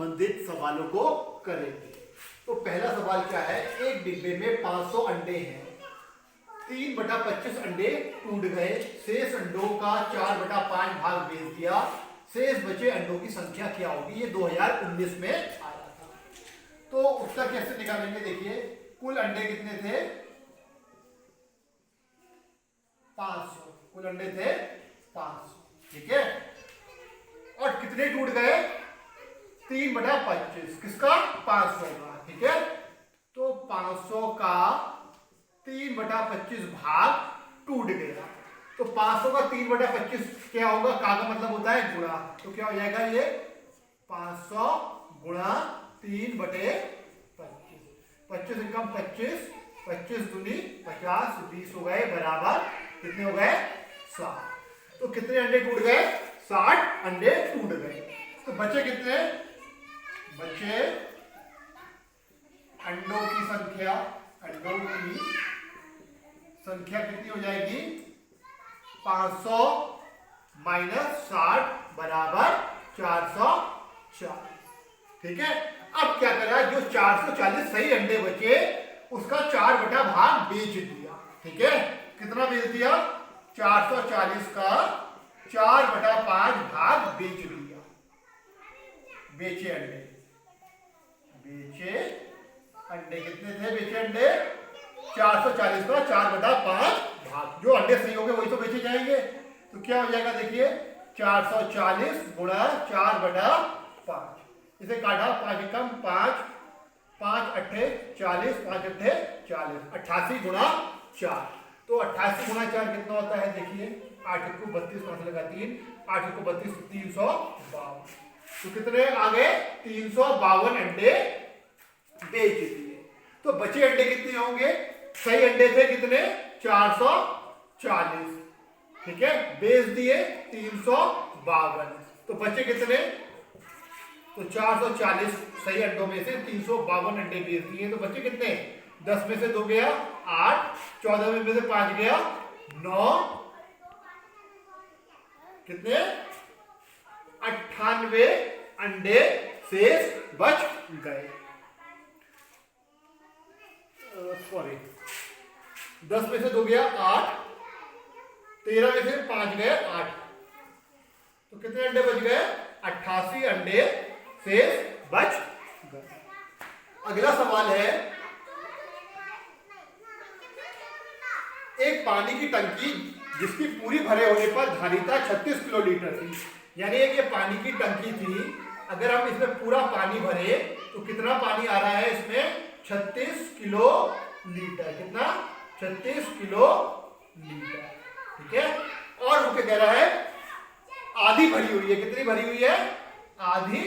संबंधित सवालों को करेंगे। तो पहला सवाल क्या है, एक डिब्बे में 500 अंडे हैं, 3/25 अंडे टूट गए, शेष अंडों का 4/5 भाग बेच दिया, शेष बचे अंडों की संख्या क्या होगी। ये 2019 में आया था। तो उत्तर कैसे निकालेंगे, देखिए कुल अंडे कितने थे, 500, कुल अंडे थे 500, ठीक है। और कितने टूट गए, 3/25, किसका, 500 का, ठीक है। तो 500 का 3/25 भाग टूट गया, तो 500 का 3/25 क्या होगा, का मतलब होता है गुणा, तो क्या हो जाएगा ये 500 गुणा 3/25, 25 एकम 25, 25 दूनी 50, 20 हो गए बराबर कितने हो गए, 60। तो कितने अंडे टूट गए, 60 अंडे टूट गए। तो बचे कितने, बचे अंडों की संख्या, अंडों की संख्या कितनी हो जाएगी, 500 माइनस 60 बराबर 440, ठीक है। अब क्या करा, जो 440 सही अंडे बचे उसका 4 भाग बेच दिया, ठीक है। कितना बेच दिया, 440 का 4/5 भाग बेच दिया, बेचे अंडे, बेचे अंडे कितने थे, बेचे अंडे 440 का 4/5 भाग, जो अंडे सही होंगे वही तो बेचे जाएंगे। तो क्या हो जाएगा, देखिए 440 गुणा 4/5, इसे काटा 5 एकम 5, 5 अट्ठे 40, 5 अट्ठे 40, 88 गुणा 4। तो 88 गुणा 4 कितना होता है, देखिए 8 को 32, 5 लगा 3, 8 को 32, 352। तो कितने आ गए, 352 अंडे बेच दिए। तो बचे अंडे कितने होंगे, सही अंडे थे कितने, 440, ठीक है, बेच दिए 352, तो बचे कितने, तो 440 सही अंडों में से 352 अंडे बेच दिए, तो बचे कितने, 10 में से 2 गया 8, 14 में से 5 गया 9, कितने 98 अंडे शेष बच गए। सॉरी, 10 में से 2 गया 8, 13 में से 5 गए 8, तो कितने अंडे बच गए, 88 अंडे शेष बच गए। अगला सवाल है, एक पानी की टंकी जिसकी पूरी भरे होने पर धारिता 36 किलोलीटर थी, यानी एक ये पानी की टंकी थी, अगर हम इसमें पूरा पानी भरे तो कितना पानी आ रहा है इसमें, 36 किलोलीटर, कितना 36 किलोलीटर, ठीक है। और वो क्या कह रहा है, आधी भरी हुई है, कितनी भरी हुई है, आधी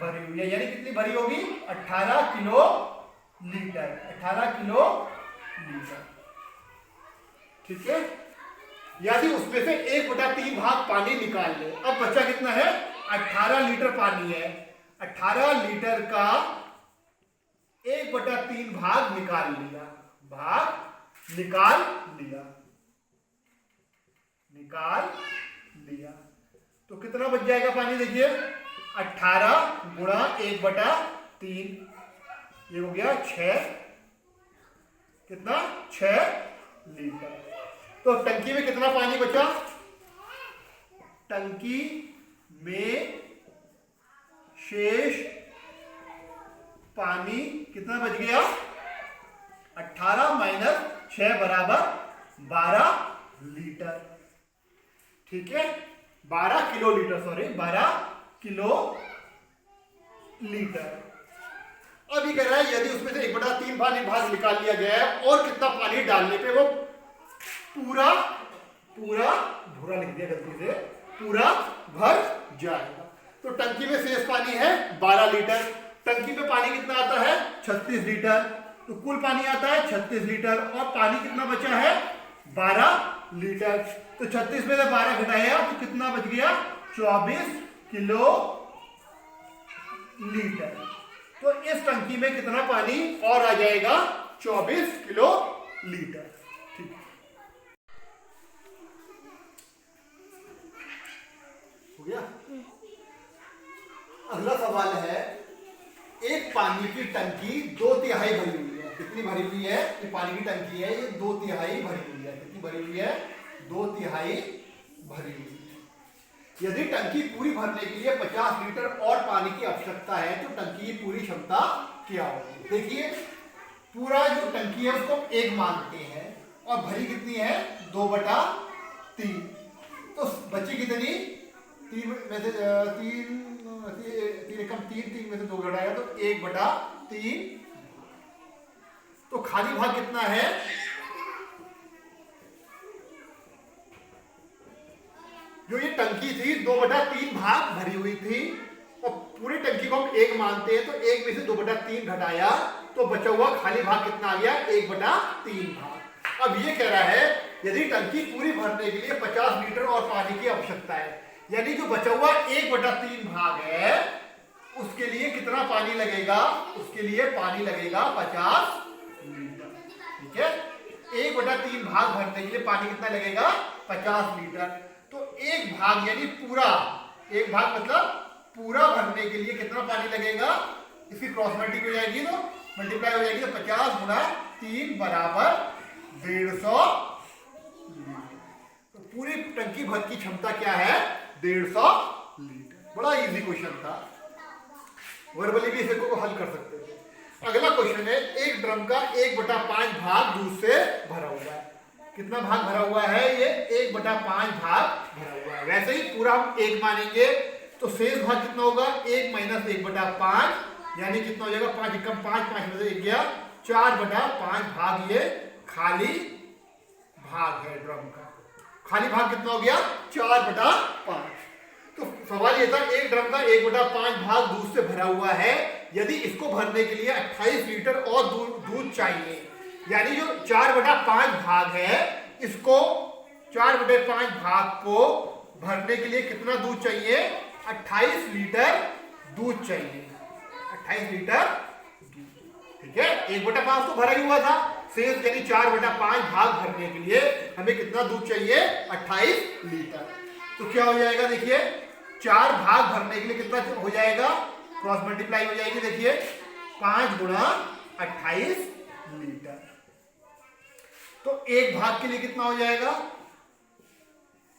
भरी हुई है, यानी कितनी भरी होगी, 18 किलोलीटर, 18 किलोलीटर, ठीक है। यानी उसमें से 1/3 भाग पानी निकाल ले। अब बचा कितना है, 18 लीटर पानी है, 18 लीटर का 1/3 भाग निकाल लिया, भाग निकाल लिया, निकाल लिया, तो कितना बच जाएगा पानी, देखिए 18 गुणा 1/3, ये हो गया 6, कितना 6 लीटर। तो टंकी में कितना पानी बचा, टंकी में शेष पानी कितना बच गया, 18 माइनस 6 बराबर 12 लीटर, ठीक है, 12 किलोलीटर, सॉरी 12 किलोलीटर। अब ये कह रहा है यदि उसमें से 1/3 भाग निकाल लिया गया है और कितना पानी डालने पे वो पूरा भूरा लिख दिया गलती से, पूरा भर जाएगा। तो टंकी में शेष पानी है 12 लीटर, टंकी में पानी कितना आता है 36 लीटर, तो कुल पानी आता है 36 लीटर और पानी कितना बचा है 12 लीटर। तो 36 में से 12 घटाया तो कितना बच गया 24 किलो लीटर। तो इस टंकी में कितना पानी और आ जाएगा 24 किलो लीटर। ठीक, हो गया। अगला सवाल है एक पानी की टंकी 2/3 भरी हुई है। कितनी भरी हुई है? ये पानी की टंकी है, ये 2/3 भरी हुई है। कितनी भरी हुई है? 2/3 भरी हुई है। यदि टंकी पूरी भरने के लिए 50 लीटर और पानी की आवश्यकता है तो टंकी की पूरी क्षमता क्या होगी? देखिए, पूरा जो टंकी है उसको 1 मानते हैं और भरी कितनी है? 2/3। तो बची कितनी? 3 में से 3 में से 2 घटाएगा तो 1/3। तो खाली भाग कितना है? जो ये टंकी थी 2/3 भाग भरी हुई थी और पूरी टंकी को हम 1 मानते हैं, तो 1 में से 2/3 घटाया तो बचा हुआ खाली भाग कितना आ गया? 1/3 भाग। अब ये कह रहा है यदि टंकी पूरी भरने के लिए 50 लीटर और पानी की आवश्यकता है, यानी जो बचा हुआ 1/3 भाग है उसके लिए कितना पानी लगेगा? उसके लिए पानी लगेगा 50 लीटर। ठीक है, 1/3 भाग भरने के लिए पानी कितना लगेगा? 50 लीटर। तो 1 भाग यानी पूरा, 1 भाग मतलब पूरा भरने के लिए कितना पानी लगेगा? इसकी क्रॉस मल्टीप्लाई हो जाएगी तो मल्टीप्लाई हो जाएगी तो 50 गुणा 3 बराबर 150 लीटर। तो पूरी टंकी भर की क्षमता क्या है? 150 लीटर। बड़ा इजी क्वेश्चन था, वर्बली भी इसको हल कर सकते थे। अगला क्वेश्चन है, एक ड्रम का 1/5 भाग दूध से भरा हुआ है। कितना भाग भरा हुआ है? ये 1/5 भाग भरा हुआ है। वैसे ही पूरा हम 1 मानेंगे तो शेष भाग कितना होगा? 1 - 1/5 यानी कितना हो जाएगा? 5 × 5, 5 में से 1 गया, 4/5 भाग ये खाली भाग है ड्रम का। खाली भाग कितना हो गया? 4/5। तो सवाल ये था, एक ड्रम का 1/5 भाग दूध से भरा हुआ है, यदि इसको भरने के लिए 28 लीटर और दूध चाहिए, यानी जो 4/5 भाग है इसको 4/5 भाग को भरने के लिए कितना दूध चाहिए? 28 लीटर दूध चाहिए। 28 लीटर दूध। ठीक है, 1/5 तो भरा ही हुआ था, शेष यानी 4/5 भाग भरने के लिए हमें कितना दूध चाहिए? 28 लीटर। तो क्या हो जाएगा? देखिए, 4 भाग भरने के लिए कितना हो जाएगा? क्रॉस मल्टीप्लाई हो जाएगी। देखिए, 5 गुणा 28 लीटर। तो 1 भाग के लिए कितना हो जाएगा?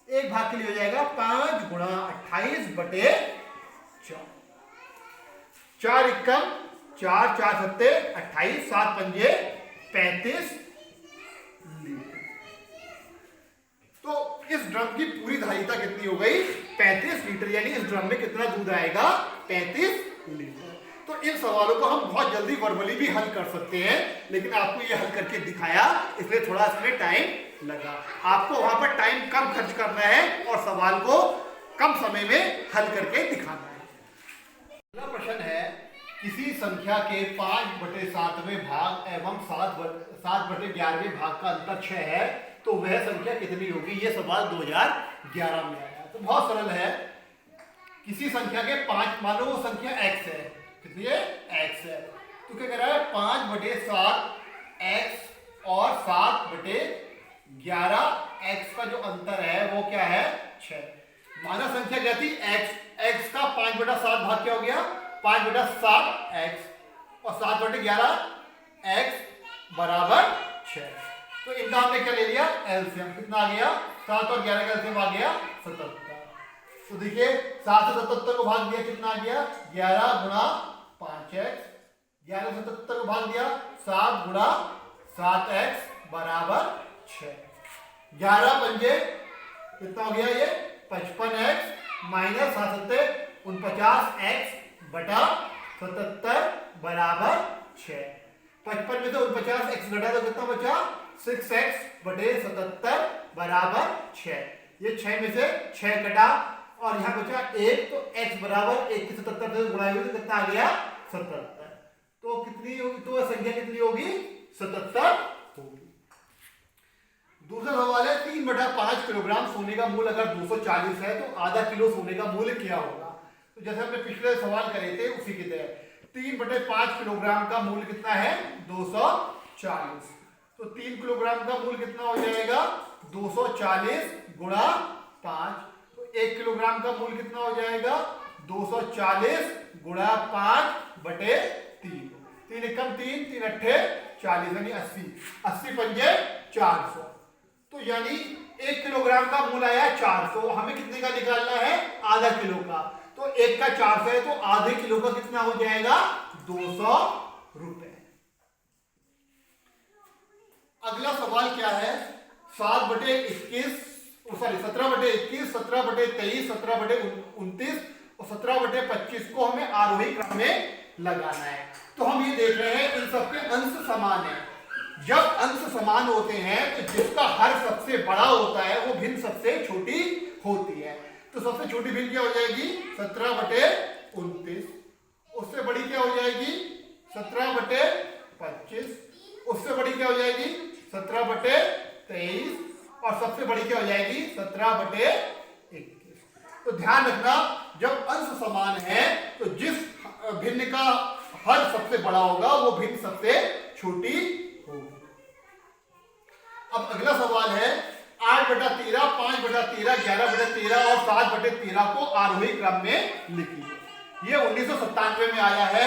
1 भाग के लिए हो जाएगा 5 गुणा 28/4। 4 एकम 4, 4 सत्ते 28, 7 पंजे 35 लीटर। तो इस ड्रम की पूरी धारिता कितनी हो गई? 35 लीटर। यानी इस ड्रम में कितना दूध आएगा? 35 लीटर। तो इन सवालों को हम बहुत जल्दी वर्बली भी हल कर सकते हैं, लेकिन आपको ये हल करके दिखाया इसलिए थोड़ा इसमें टाइम लगा। आपको वहां पर टाइम कम खर्च करना है और सवाल को कम समय में हल करके दिखाना है। अगला प्रश्न है, किसी संख्या के 5/7वें भाग एवं 7/11वें भाग का अंतर 6 है तो वह संख्या कितनी होगी? ये सवाल 2011 में आया। तो बहुत सरल है, किसी संख्या के 5, मानो वो संख्या x है, कितनी है? x है, तो क्या कह रहा है? 5/7 x और 7/11 x का जो अंतर है वो क्या है? 6। माना संख्या क्या थी? x का 5/7 भाग क्या हो गया? 5/7 x और 7/11 x बराबर 6। तो इनका हमने क्या ले लिया? एलसीएम। कितना आ गया? 7 और 11 का एलसीएम आ गया 77। तो देखिए, 7 से 77 को भाग दिया, कितना आ गया? 11 गुणा 5x। 11 से 77 को भाग दिया, 7 गुणा 7x बराबर 6। 11 पंजे कितना हो गया? ये 55x माइनस 7 49x बटा 77 बराबर 6। 55 में से 49x घटा तो कितना बचा? 6x बटे 77 बराबर 6। ये 6 में से 6 कटा और यहां बचा 1, तो x बराबर 1 की 77 से गुणा हुई तो कितना आ गया? 77। तो कितनी होगी? तो संख्या कितनी होगी? 77 होगी। दूसरा सवाल है, 3/5 किलोग्राम सोने का मूल्य अगर 240 है तो आधा किलो सोने का मूल्य क्या होगा? तो जैसे हमने पिछले सवाल करे थे उसी की तरह 3/5 किलोग्राम का मूल्य कितना है? 240। तो 3 किलोग्राम का मूल्य कितना हो जाएगा? 240 गुणा 5। तो 1 किलोग्राम का मूल्य कितना हो जाएगा? 240 गुणा 5 बटे 3, 3 एकम 3, 3 अट्ठे 40 यानी 80, 80 पंजे 400। तो यानी 1 किलोग्राम का मूल आया 400, हमें कितने का निकालना है? आधा किलो का। तो 1 का 400 है तो आधे किलो का कितना हो जाएगा? 200 रुपए। अगला सवाल क्या है? 7 बटे 21 सॉरी 17 बटे 21, 17 बटे 23, 17 बटे 29 और 17 बटे 25 को हमें आरोही क्रम में लगाना है। तो हम ये देख रहे हैं इन सबके अंश समान है। जब अंश समान होते हैं तो जिसका हर सबसे बड़ा होता है वो भिन्न सबसे छोटी होती है। तो सबसे छोटी भिन्न क्या हो जाएगी? 17 बटे 29। उससे बड़ी क्या हो जाएगी? 17 बटे 25। उससे बड़ी क्या हो जाएगी? 17 बटे 23 और सबसे बड़ी क्या हो जाएगी? 17 बटे 21। तो ध्यान रखना, जब अंश समान है तो जिस भिन्न का हर सबसे बड़ा होगा वो भिन्न सबसे छोटी होगी। अब अगला सवाल है 8 बटा 13, 5 बटा 13, 11 बटा 13 और 7 बटे 13 को आरोही क्रम में लिखिए। ये 1997 में आया है।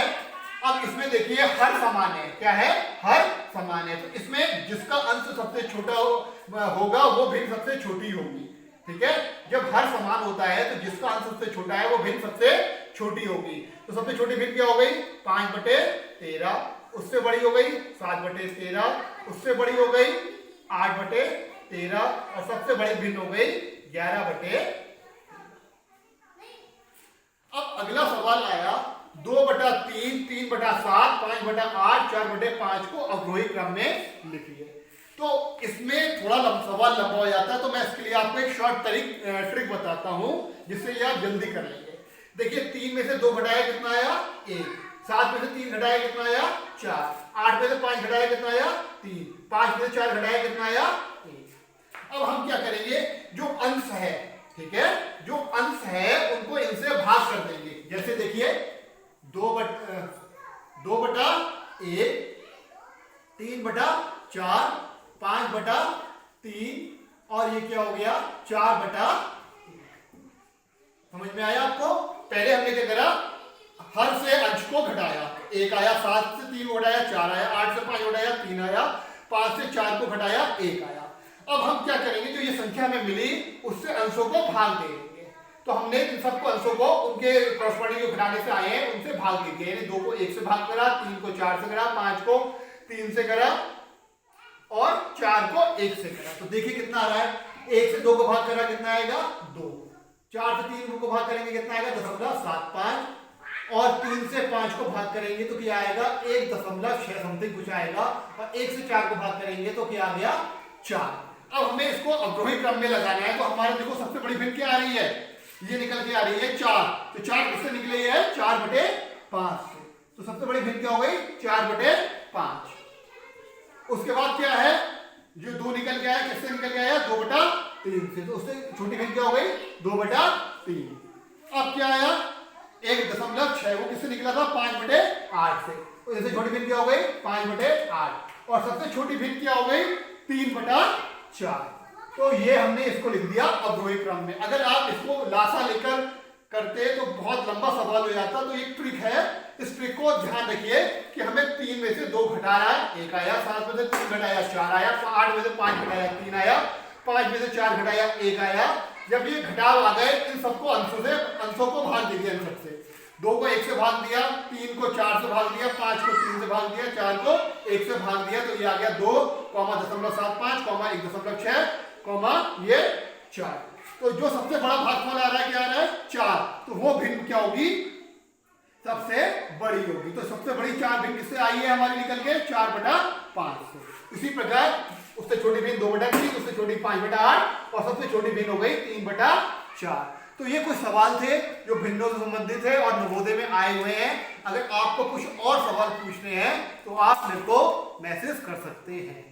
अब इसमें देखिए हर समान है। क्या है? हर समान है। तो इसमें जिसका अंश सबसे छोटा होगा वो भिन्न सबसे छोटी होगी। ठीक है, जब हर समान होता है तो जिसका अंश सबसे छोटा है वो भिन्न सबसे छोटी होगी। तो सबसे छोटी भिन्न क्या हो गई? 5 बटे 13। उससे बड़ी हो गई 7 बटे 13। उससे बड़ी हो गई 8 बटे 13 और सबसे बड़ी भिन्न हो गई 11 बटे। अब अगला सवाल आया 2 बटा 3, 3 बटा 7, 5 बटा 8, 4 बटे 5 को अवरोही क्रम में लिखिए। तो इसमें थोड़ा सवाल लंबा हो जाता है, तो मैं इसके लिए आपको एक शॉर्ट ट्रिक बताता हूं जिससे ये आप जल्दी कर लेंगे। देखिए 3 में से 2 घटाया कितना आया? 1। 7 में से 3 घटाया कितना आया? 4। 8 में से 5 घटाया कितना आया? 3। 5 में से 4 घटाया कितना आया? 1। अब हम क्या करेंगे? जो अंश है, ठीक है, जो अंश है उनको इनसे भाग कर देंगे। जैसे देखिए 2 बटा 1, 3 बटा 4, 5 बटा 3 और ये क्या हो गया? 4 बटा 1। समझ में आया आपको? पहले हमने क्या करा? हर से अंश को घटाया। 1 आया, 7 से 3 घटाया 4 आया, 8 से 5 घटाया 3 आया, 5 से 4 को घटाया 1 आया। अब हम क्या करेंगे? जो ये संख्या हमें मिली उससे अंशों को भाग देंगे। तो हमने इन सबको अंशों को उनके कॉरस्पॉन्डिंग जो घटाने से आए हैं उनसे भाग दिए। यानी 2 को 1 से भाग करा, 3 को 4 से करा, 5 को 3 से करा और 4 को 1 से करा। तो देखिए कितना आ रहा है? 1 से 2 को भाग करा कितना आएगा? 2। 4 से 3 को भाग करेंगे कितना आएगा? 0.75 और 3 से 5 को भाग करेंगे तो क्या आएगा? 1.6 समथिंग कुछ आएगा और 1 से 4 को भाग करेंगे तो क्या आ गया? 4। अब हमें इसको अवरोही क्रम में लगाना है। तो हमारे देखो सबसे बड़ी भिन्न क्या आ रही है? ये निकल के आ रही है 4। तो 4 किससे निकले है? 4 बटे 5 से। तो सबसे बड़ी भिन्न क्या हो गई? 4 बटे 5। उसके बाद क्या है? जो 2 निकल के आया किससे निकल के आया? 2 बटा 3 से। तो उससे छोटी भिन्न क्या हो गई? 2 बटा 3। अब क्या आया? 1.6 वो किससे निकला था? 5 बटे 8 से। तो इससे छोटी भिन्न क्या हो गई? 5 बटे 8 और सबसे छोटी भिन्न क्या हो गई? 3 बटा 4। तो ये हमने इसको लिख दिया अवरोही क्रम में। अगर आप इसको लासा लेकर करते तो बहुत लंबा सवाल हो जाता। तो एक ट्रिक है, इस ट्रिक को ध्यान रखिए कि हमें 3 में से 2 घटाया 1 आया, 7 में से 3 घटाया 4 आया, 8 में से 5 घटाया 3 आया, 5 में से 4 घटाया 1 आया। जब ये घटाव आ गए इन सबको अंशों को भाग दीजिए। इन सबसे 2 को 1 से भाग दिया, 3 को 4 से भाग दिया, 5 को 3 से भाग दिया, 4 को 1 से भाग दिया। तो ये आ गया 2, 0.75, 1.6, ये 4। तो जो सबसे बड़ा भागफल आ रहा है क्या आ रहा है? 4। तो वो भिन्न क्या होगी? सबसे बड़ी होगी। तो सबसे बड़ी 4 भिन्न किससे आई है हमारी निकल के? 4 बटा 5 से। इसी प्रकार उससे छोटी भिन्न 2 बटा 3, उससे छोटी 5 बटा 8 और सबसे छोटी भिन्न हो गई 3 बटा 4। तो ये कुछ सवाल थे जो भिन्नों से संबंधित है और नवोदय में आए हुए हैं। अगर आपको कुछ और सवाल पूछने हैं तो आप मेरे को मैसेज कर सकते हैं।